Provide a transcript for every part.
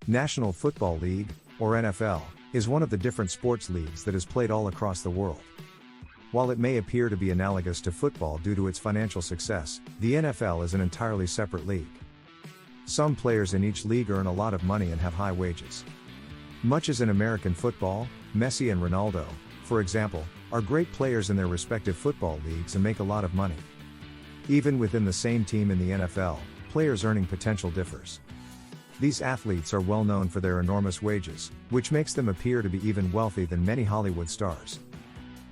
National Football League, or NFL, is one of the different sports leagues that is played all across the world. While it may appear to be analogous to football due to its financial success, the NFL is an entirely separate league. Some players in each league earn a lot of money and have high wages. Much as in American football, Messi and Ronaldo, for example, are great players in their respective football leagues and make a lot of money. Even within the same team in the NFL, players' earning potential differs. These athletes are well known for their enormous wages, which makes them appear to be even wealthy than many Hollywood stars.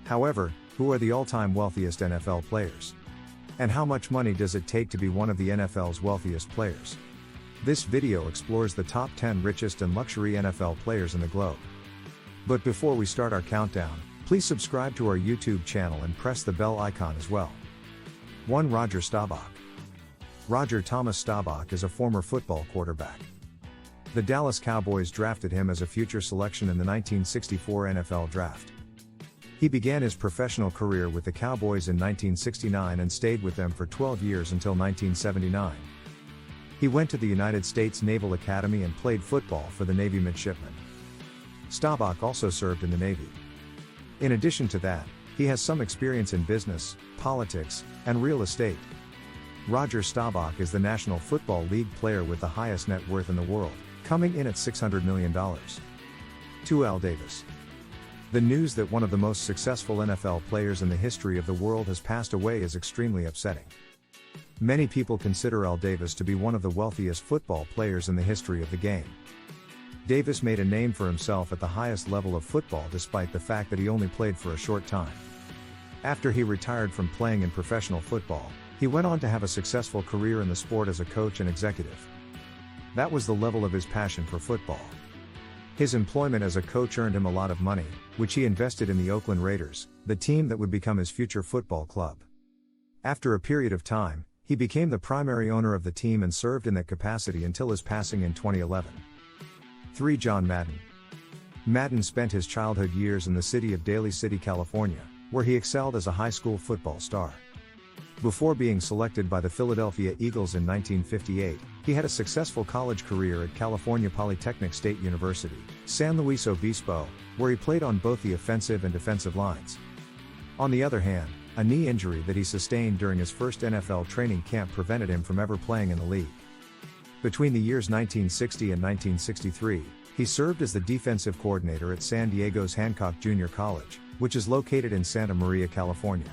However, who are the all-time wealthiest NFL players? And how much money does it take to be one of the NFL's wealthiest players? This video explores the top 10 richest and luxury NFL players in the globe. But before we start our countdown, please subscribe to our YouTube channel and press the bell icon as well. 1. Roger Staubach. Roger Thomas Staubach is a former football quarterback. The Dallas Cowboys drafted him as a future selection in the 1964 NFL Draft. He began his professional career with the Cowboys in 1969 and stayed with them for 12 years until 1979. He went to the United States Naval Academy and played football for the Navy midshipmen. Staubach also served in the Navy. In addition to that, he has some experience in business, politics, and real estate. Roger Staubach is the National Football League player with the highest net worth in the world, coming in at $600 million. 2. Al Davis. The news that one of the most successful NFL players in the history of the world has passed away is extremely upsetting. Many people consider Al Davis to be one of the wealthiest football players in the history of the game. Davis made a name for himself at the highest level of football despite the fact that he only played for a short time. After he retired from playing in professional football, he went on to have a successful career in the sport as a coach and executive. That was the level of his passion for football. His employment as a coach earned him a lot of money, which he invested in the Oakland Raiders, the team that would become his future football club. After a period of time, he became the primary owner of the team and served in that capacity until his passing in 2011. 3. John Madden. Madden spent his childhood years in the city of Daly City, California, where he excelled as a high school football star. Before being selected by the Philadelphia Eagles in 1958, he had a successful college career at California Polytechnic State University, San Luis Obispo, where he played on both the offensive and defensive lines. On the other hand, a knee injury that he sustained during his first NFL training camp prevented him from ever playing in the league. Between the years 1960 and 1963, he served as the defensive coordinator at San Diego's Hancock Junior College, which is located in Santa Maria, California.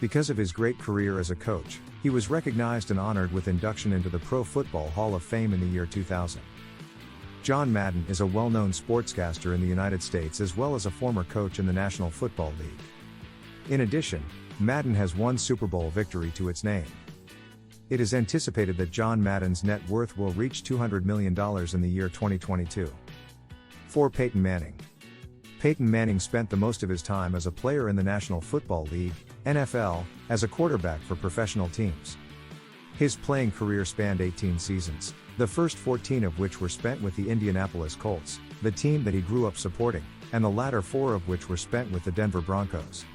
Because of his great career as a coach, he was recognized and honored with induction into the Pro Football Hall of Fame in the year 2000. John Madden is a well-known sportscaster in the United States as well as a former coach in the National Football League. In addition, Madden has one Super Bowl victory to its name. It is anticipated that John Madden's net worth will reach $200 million in the year 2022. 4. Peyton Manning. Peyton Manning spent the most of his time as a player in the National Football League, NFL, as a quarterback for professional teams. His playing career spanned 18 seasons, the first 14 of which were spent with the Indianapolis Colts, the team that he grew up supporting, and the latter 4 of which were spent with the Denver Broncos.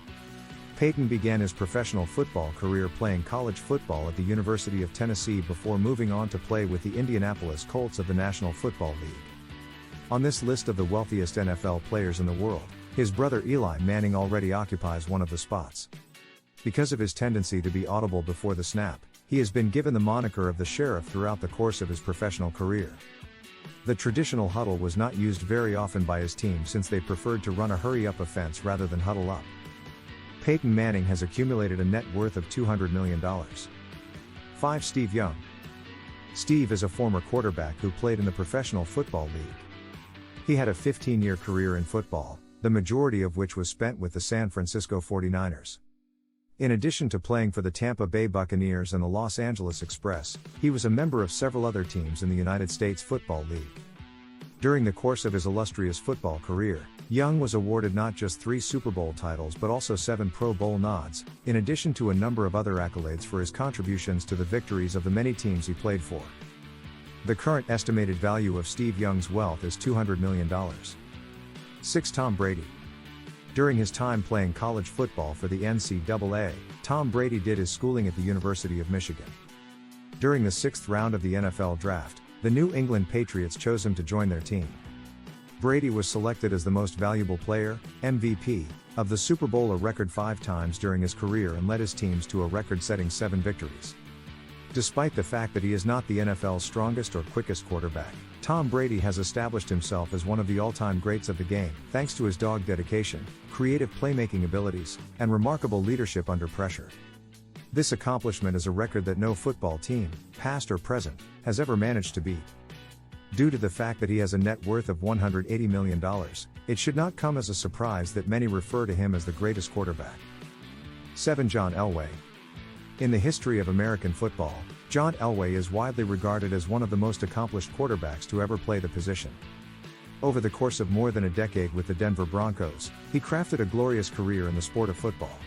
Peyton began his professional football career playing college football at the University of Tennessee before moving on to play with the Indianapolis Colts of the National Football League. On this list of the wealthiest NFL players in the world, his brother Eli Manning already occupies one of the spots. Because of his tendency to be audible before the snap, he has been given the moniker of the Sheriff throughout the course of his professional career. The traditional huddle was not used very often by his team since they preferred to run a hurry-up offense rather than huddle up. Peyton Manning has accumulated a net worth of $200 million. 5. Steve Young. Steve is a former quarterback who played in the Professional Football League. He had a 15-year career in football, the majority of which was spent with the San Francisco 49ers. In addition to playing for the Tampa Bay Buccaneers and the Los Angeles Express, he was a member of several other teams in the United States Football League. During the course of his illustrious football career, Young was awarded not just 3 Super Bowl titles but also 7 Pro Bowl nods, in addition to a number of other accolades for his contributions to the victories of the many teams he played for. The current estimated value of Steve Young's wealth is $200 million. 6. Tom Brady. During his time playing college football for the NCAA, Tom Brady did his schooling at the University of Michigan. During the 6th round of the NFL Draft, the New England Patriots chose him to join their team. Brady was selected as the most valuable player, MVP, of the Super Bowl a record 5 times during his career and led his teams to a record-setting 7 victories. Despite the fact that he is not the NFL's strongest or quickest quarterback, Tom Brady has established himself as one of the all-time greats of the game, thanks to his dogged dedication, creative playmaking abilities, and remarkable leadership under pressure. This accomplishment is a record that no football team, past or present, has ever managed to beat. Due to the fact that he has a net worth of $180 million, it should not come as a surprise that many refer to him as the greatest quarterback. 7. John Elway. In the history of American football, John Elway is widely regarded as one of the most accomplished quarterbacks to ever play the position. Over the course of more than a decade with the Denver Broncos, he crafted a glorious career in the sport of football.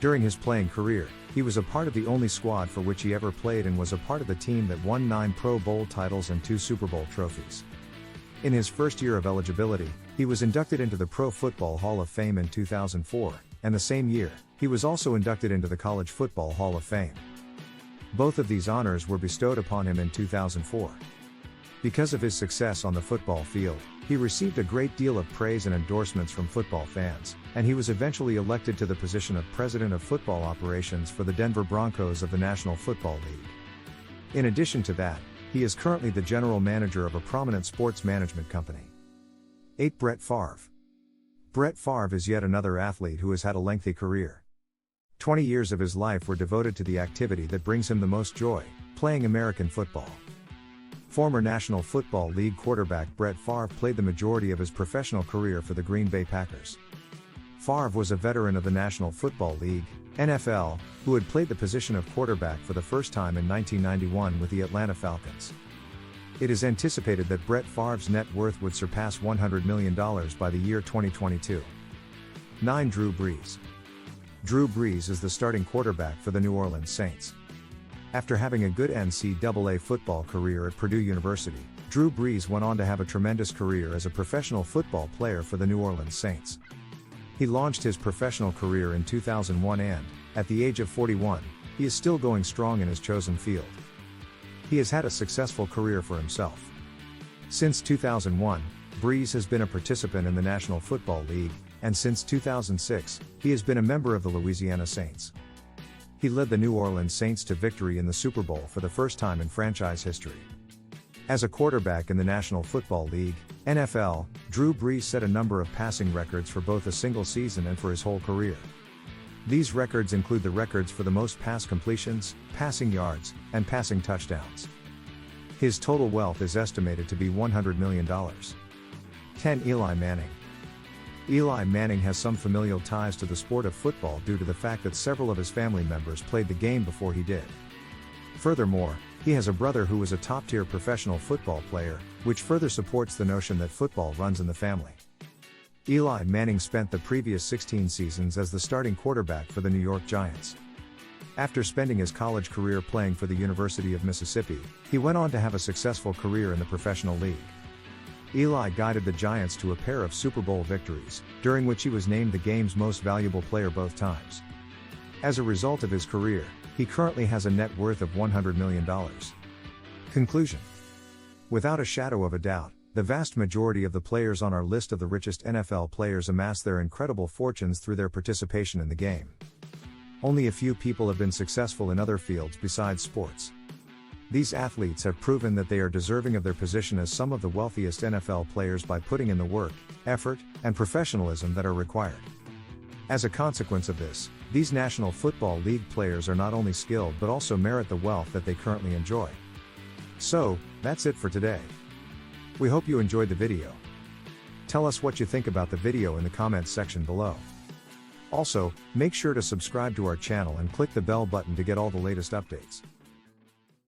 During his playing career, he was a part of the only squad for which he ever played and was a part of the team that won 9 Pro Bowl titles and 2 Super Bowl trophies. In his first year of eligibility, he was inducted into the Pro Football Hall of Fame in 2004, and the same year, he was also inducted into the College Football Hall of Fame. Both of these honors were bestowed upon him in 2004. Because of his success on the football field, he received a great deal of praise and endorsements from football fans, and he was eventually elected to the position of President of Football Operations for the Denver Broncos of the National Football League. In addition to that, he is currently the general manager of a prominent sports management company. 8. Brett Favre. Brett Favre is yet another athlete who has had a lengthy career. 20 years of his life were devoted to the activity that brings him the most joy, playing American football. Former National Football League quarterback Brett Favre played the majority of his professional career for the Green Bay Packers. Favre was a veteran of the National Football League, NFL, who had played the position of quarterback for the first time in 1991 with the Atlanta Falcons. It is anticipated that Brett Favre's net worth would surpass $100 million by the year 2022. 9. Drew Brees. Drew Brees is the starting quarterback for the New Orleans Saints. After having a good NCAA football career at Purdue University, Drew Brees went on to have a tremendous career as a professional football player for the New Orleans Saints. He launched his professional career in 2001 and, at the age of 41, he is still going strong in his chosen field. He has had a successful career for himself. Since 2001, Brees has been a participant in the National Football League, and since 2006, he has been a member of the Louisiana Saints. He led the New Orleans Saints to victory in the Super Bowl for the first time in franchise history. As a quarterback in the National Football League, NFL, Drew Brees set a number of passing records for both a single season and for his whole career. These records include the records for the most pass completions, passing yards, and passing touchdowns. His total wealth is estimated to be $100 million. 10. Eli Manning. Eli Manning has some familial ties to the sport of football due to the fact that several of his family members played the game before he did. Furthermore, he has a brother who was a top-tier professional football player, which further supports the notion that football runs in the family. Eli Manning spent the previous 16 seasons as the starting quarterback for the New York Giants. After spending his college career playing for the University of Mississippi, he went on to have a successful career in the professional league. Eli guided the Giants to a pair of Super Bowl victories, during which he was named the game's most valuable player both times. As a result of his career, he currently has a net worth of $100 million. Conclusion. Without a shadow of a doubt, the vast majority of the players on our list of the richest NFL players amass their incredible fortunes through their participation in the game. Only a few people have been successful in other fields besides sports. These athletes have proven that they are deserving of their position as some of the wealthiest NFL players by putting in the work, effort, and professionalism that are required. As a consequence of this, these National Football League players are not only skilled but also merit the wealth that they currently enjoy. So, that's it for today. We hope you enjoyed the video. Tell us what you think about the video in the comments section below. Also, make sure to subscribe to our channel and click the bell button to get all the latest updates.